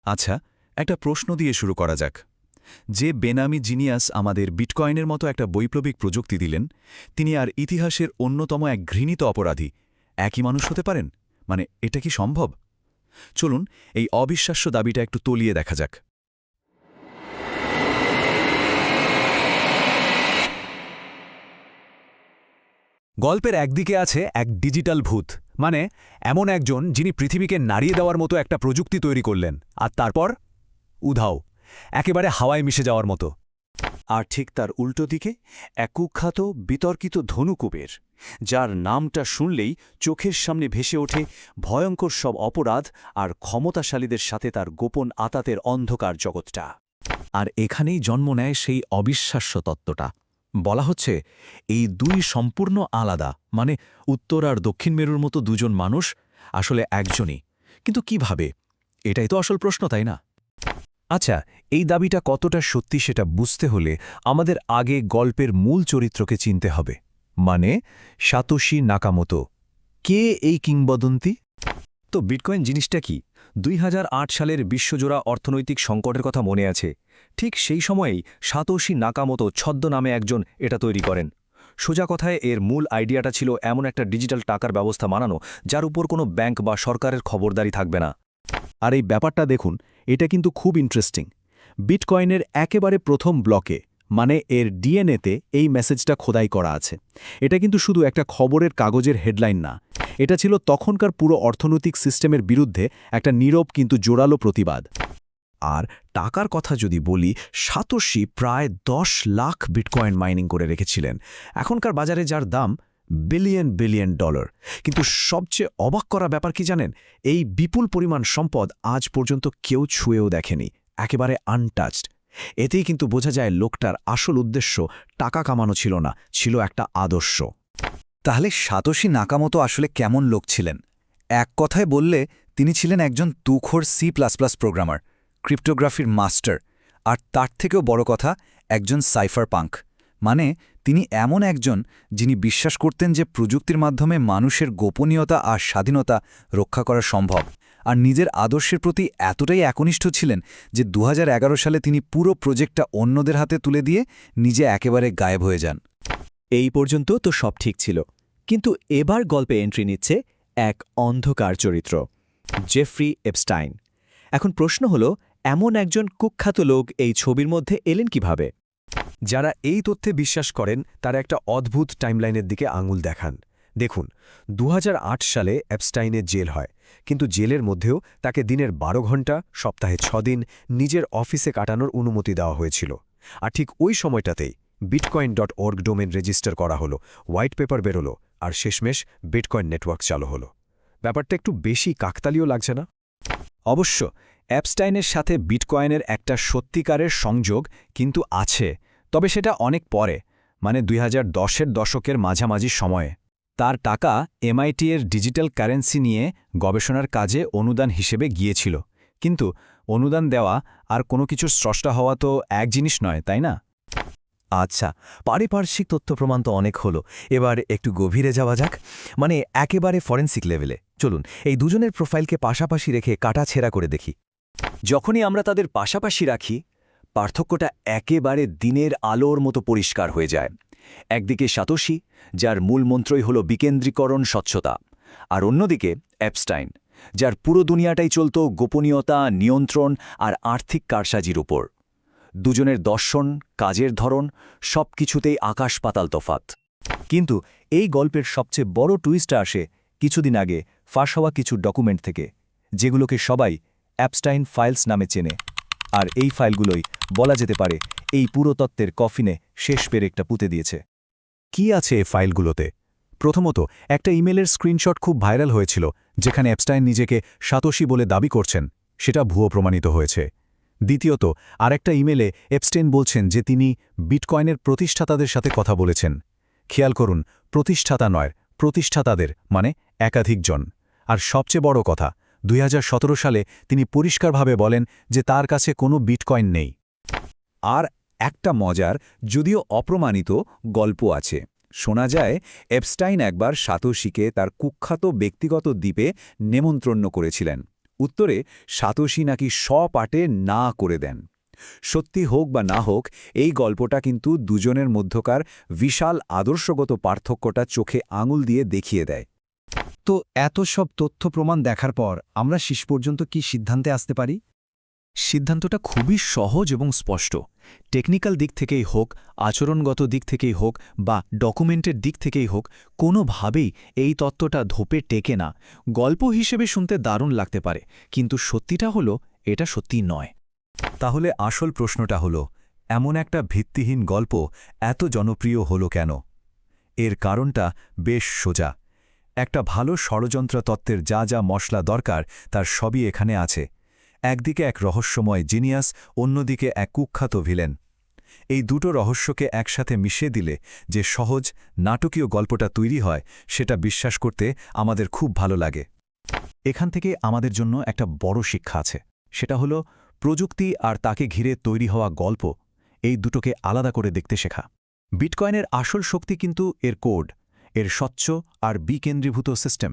আচ্ছা, একটা প্রশ্ন দিয়ে শুরু করা যাক। যে বেনামি জিনিয়াস আমাদের বিটকয়েনের মতো একটা বৈপ্লবিক প্রযুক্তি দিলেন, তিনি আর ইতিহাসের অন্যতম এক ঘৃণিত অপরাধী একই মানুষ হতে পারেন? মানে এটা কি সম্ভব? চলুন এই অবিশ্বাস্য দাবিটা একটু তলিয়ে দেখা যাক। গল্পের একদিকে আছে এক ডিজিটাল ভূত, মানে এমন একজন যিনি পৃথিবীকে নাড়িয়ে দেওয়ার মতো একটা প্রযুক্তি তৈরি করলেন, আর তারপর উধাও, একেবারে হাওয়ায় মিশে যাওয়ার মতো। আর ঠিক তার উল্টো দিকে এক কুখ্যাত বিতর্কিত ধনু কুবের, যার নামটা শুনলেই চোখের সামনে ভেসে ওঠে ভয়ঙ্কর সব অপরাধ আর ক্ষমতাশালীদের সাথে তার গোপন আতাতের অন্ধকার জগৎটা। আর এখানেই জন্ম নেয় সেই অবিশ্বাস্য তত্ত্বটা। বলা হচ্ছে এই দুই সম্পূর্ণ আলাদা, মানে উত্তর আর দক্ষিণ মেরুর মতো দুজন মানুষ আসলে একজনই। কিন্তু কিভাবে? এটাই তো আসল প্রশ্ন, তাই না? আচ্ছা, এই দাবিটা কতটা সত্যি সেটা বুঝতে হলে আমাদের আগে গল্পের মূল চরিত্রকে চিনতে হবে, মানে সাতোশি নাকামোতো। কে এই কিংবদন্তি? তো বিটকয়েন জিনিসটা কি? ২০০৮ সালের বিশ্বজোড়া অর্থনৈতিক সংকটের কথা মনে আছে। ঠিক সেই সময়েই সাতোশি নাকামোতো ছদ্মনামে একজন এটা তৈরি করেন। সোজা কথায় এর মূল আইডিয়াটা ছিল এমন একটা ডিজিটাল টাকার ব্যবস্থা বানানো যার উপর কোনো ব্যাংক বা সরকারের খবরদারি থাকবে না। আর এই ব্যাপারটা দেখুন, এটা কিন্তু খুব ইন্টারেস্টিং। বিটকয়েনের একেবারে প্রথম ব্লকে, মানে এর ডিএনএতে এই মেসেজটা খোদাই করা আছে। এটা কিন্তু শুধু একটা খবরের কাগজের হেডলাইন না, এটা ছিল তখনকার পুরো অর্থনৈতিক সিস্টেমের বিরুদ্ধে একটা নীরব কিন্তু জোরালো প্রতিবাদ। আর টাকার কথা যদি বলি, সাতোশি প্রায় 10 লাখ বিটকয়েন মাইনিং করে রেখেছিলেন, এখনকার বাজারে যার দাম বিলিয়ন বিলিয়ন ডলার। কিন্তু সবচেয়ে অবাক করা ব্যাপার কি জানেন? এই বিপুল পরিমাণ সম্পদ আজ পর্যন্ত কেউ ছুঁয়েও দেখেনি, একেবারে আনটাচড। এতেই কিন্তু বোঝা যায় লোকটার আসল উদ্দেশ্য টাকা কামানো ছিল না, ছিল একটা আদর্শ। তাহলে সাতোশি নাকামোতো আসলে কেমন লোক ছিলেন? এক কথায় বললে তিনি ছিলেন একজন তুখোড় C++ প্রোগ্রামার, ক্রিপ্টোগ্রাফির মাস্টার, আর তার থেকেও বড় কথা একজন সাইফার পাঙ্ক। মানে তিনি এমন একজন যিনি বিশ্বাস করতেন যে প্রযুক্তির মাধ্যমে মানুষের গোপনীয়তা আর স্বাধীনতা রক্ষা করা সম্ভব, আর নিজের আদর্শের প্রতি এতটাই একনিষ্ঠ ছিলেন যে 2011 সালে তিনি পুরো প্রজেক্টটা অন্যদের হাতে তুলে দিয়ে নিজে একেবারে গায়েব হয়ে যান। এই পর্যন্ত তো সব ঠিক ছিল, কিন্তু এবার গল্পে এন্ট্রি নিচ্ছে এক অন্ধকার চরিত্র, জেফ্রি এপস্টাইন। এখন প্রশ্ন হলো, এমন একজন কুখ্যাত লোক এই ছবির মধ্যে এলেন কিভাবে? যারা এই তথ্যে বিশ্বাস করেন তারা একটা অদ্ভুত টাইমলাইনের দিকে আঙুল দেখান। দেখুন, ২০০৮ সালে এপস্টাইনের জেল হয়, কিন্তু জেলের মধ্যেও তাকে দিনের ১২ ঘণ্টা, সপ্তাহে ৬ দিন নিজের অফিসে কাটানোর অনুমতি দেওয়া হয়েছিল। আর ঠিক ওই সময়টাতেই bitcoin.org ডোমেন রেজিস্টার করা হলো, হোয়াইট পেপার বেরোলো, আর শেষমেশ বিটকয়েন নেটওয়ার্ক চালু হলো। ব্যাপারটা একটু বেশি কাকতালীয় লাগছে না? অবশ্য অ্যাপস্টাইনের সাথে বিটকয়েনের একটা সত্যিকারের সংযোগ কিন্তু আছে, তবে সেটা অনেক পরে, মানে ২০১০-এর দশকের মাঝামাঝি সময়ে। তার টাকা MIT এর ডিজিটাল কারেন্সি নিয়ে গবেষণার কাজে অনুদান হিসেবে গিয়েছিল। কিন্তু অনুদান দেওয়া আর কোনো কিছুর স্রষ্টা হওয়া তো এক জিনিস নয়, তাই না? আচ্ছা, পারিপার্শ্বিক তথ্য প্রমাণ তো অনেক হলো, এবার একটু গভীরে যাওয়া যাক, মানে একেবারে ফরেন্সিক লেভেলে। চলুন এই দুজনের প্রোফাইলকে পাশাপাশি রেখে কাটাছেঁড়া করে দেখি। যখনই আমরা তাদের পাশাপাশি রাখি, পার্থক্যটা একেবারে দিনের আলোর মতো পরিষ্কার হয়ে যায়। একদিকে সাতোশি, যার মূল মন্ত্রই হল বিকেন্দ্রীকরণ, স্বচ্ছতা, আর অন্যদিকে এপস্টাইন, যার পুরো দুনিয়াটাই চলত গোপনীয়তা, নিয়ন্ত্রণ আর আর্থিক কারসাজির উপর। দুজনের দর্শন, কাজের ধরন, সব কিছুতেই আকাশ পাতাল তফাত। কিন্তু এই গল্পের সবচেয়ে বড় টুইস্টটা আসে কিছুদিন আগে ফাঁস হওয়া কিছু ডকুমেন্ট থেকে, যেগুলোকে সবাই অ্যাপস্টাইন ফাইলস নামে চেনে। আর এই ফাইলগুলোই বলা যেতে পারে এই পুরো তত্ত্বের কফিনে শেষ পেরেকটা পুঁতে দিয়েছে। কি আছে এই ফাইলগুলোতে? প্রথমত, একটা ইমেলের স্ক্রিনশট খুব ভাইরাল হয়েছিল, যেখানে অ্যাপস্টাইন নিজেকে সাতোশি বলে দাবি করছেন, সেটা ভুয়ো প্রমাণিত হয়েছে। দ্বিতীয়ত, আরেকটা ইমেলে এপস্টাইন বলছেন যে তিনি বিটকয়েনের প্রতিষ্ঠাতাদের সাথে কথা বলেছেন। খেয়াল করুন, প্রতিষ্ঠাতা নয়, প্রতিষ্ঠাতাদের, মানে একাধিকজন। আর সবচেয়ে বড় কথা, ২০১৭ সালে তিনি পরিষ্কারভাবে বলেন যে তার কাছে কোনো বিটকয়েন নেই। আর একটা মজার, যদিও অপ্রমাণিত গল্প আছে। শোনা যায় এপস্টাইন একবার সাতোশিকে তার কুখ্যাত ব্যক্তিগত দ্বীপে নেমন্ত্রণ করেছিলেন। উত্তরে সাতোশি নাকি পাটে না করে দেন। সত্যি হোক বা না হোক, এই গল্পটা কিন্তু দুজনের মধ্যকার বিশাল আদর্শগত পার্থক্যটা চোখে আঙুল দিয়ে দেখিয়ে দেয়। তো এত সব তথ্য প্রমাণ দেখার পর আমরা শেষ পর্যন্ত কি সিদ্ধান্তে আসতে পারি? সিদ্ধান্তটা খুবই সহজ এবং স্পষ্ট। টেকনিক্যাল দিক থেকেই হোক, আচরণগত দিক থেকেই হোক বা ডকুমেন্টের দিক থেকেই হোক, কোনোভাবেই এই তত্ত্বটা ধোপে টেকে না। গল্প হিসেবে শুনতে দারুণ লাগতে পারে, কিন্তু সত্যিটা হলো এটা সত্যি নয়। তাহলে আসল প্রশ্নটা হলো, এমন একটা ভিত্তিহীন গল্প এত জনপ্রিয় হলো কেন? এর কারণটা বেশ সোজা। একটা ভালো ষড়যন্ত্র তত্ত্বের যা যা মশলা দরকার তার সবই এখানে আছে। একদিকে এক রহস্যময় জিনিয়াস, অন্যদিকে এক কুখ্যাত ভিলেন। এই দুটো রহস্যকে একসাথে মিশিয়ে দিলে যে সহজ নাটকীয় গল্পটা তৈরি হয়, সেটা বিশ্বাস করতে আমাদের খুব ভালো লাগে। এখান থেকে আমাদের জন্য একটা বড় শিক্ষা আছে। সেটা হলো প্রযুক্তি আর তাকে ঘিরে তৈরি হওয়া গল্প, এই দুটোকে আলাদা করে দেখতে শেখা। বিটকয়েনের আসল শক্তি কিন্তু এর কোড, এর স্বচ্ছ আর বিকেন্দ্রীভূত সিস্টেম।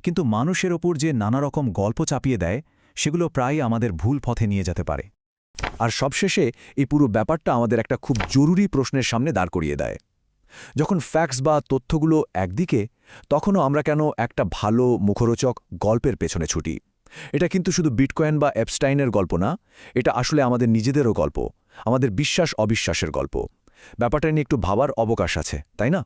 কিন্তু মানুষের ওপর যে নানা রকম গল্প চাপিয়ে দেয়, সেগুলো প্রায় আমাদের ভুল পথে নিয়ে যেতে পারে। আর সবশেষে এই পুরো ব্যাপারটা আমাদের একটা খুব জরুরি প্রশ্নের সামনে দাঁড় করিয়ে দেয়। যখন ফ্যাক্টস বা তথ্যগুলো একদিকে, তখনও আমরা কেন একটা ভালো মুখরোচক গল্পের পেছনে ছুটি? এটা কিন্তু শুধু বিটকয়েন বা এপস্টাইনের গল্প না, এটা আসলে আমাদের নিজেদেরও গল্প, আমাদের বিশ্বাস অবিশ্বাসের গল্প। ব্যাপারটা নিয়ে একটু ভাবার অবকাশ আছে, তাই না?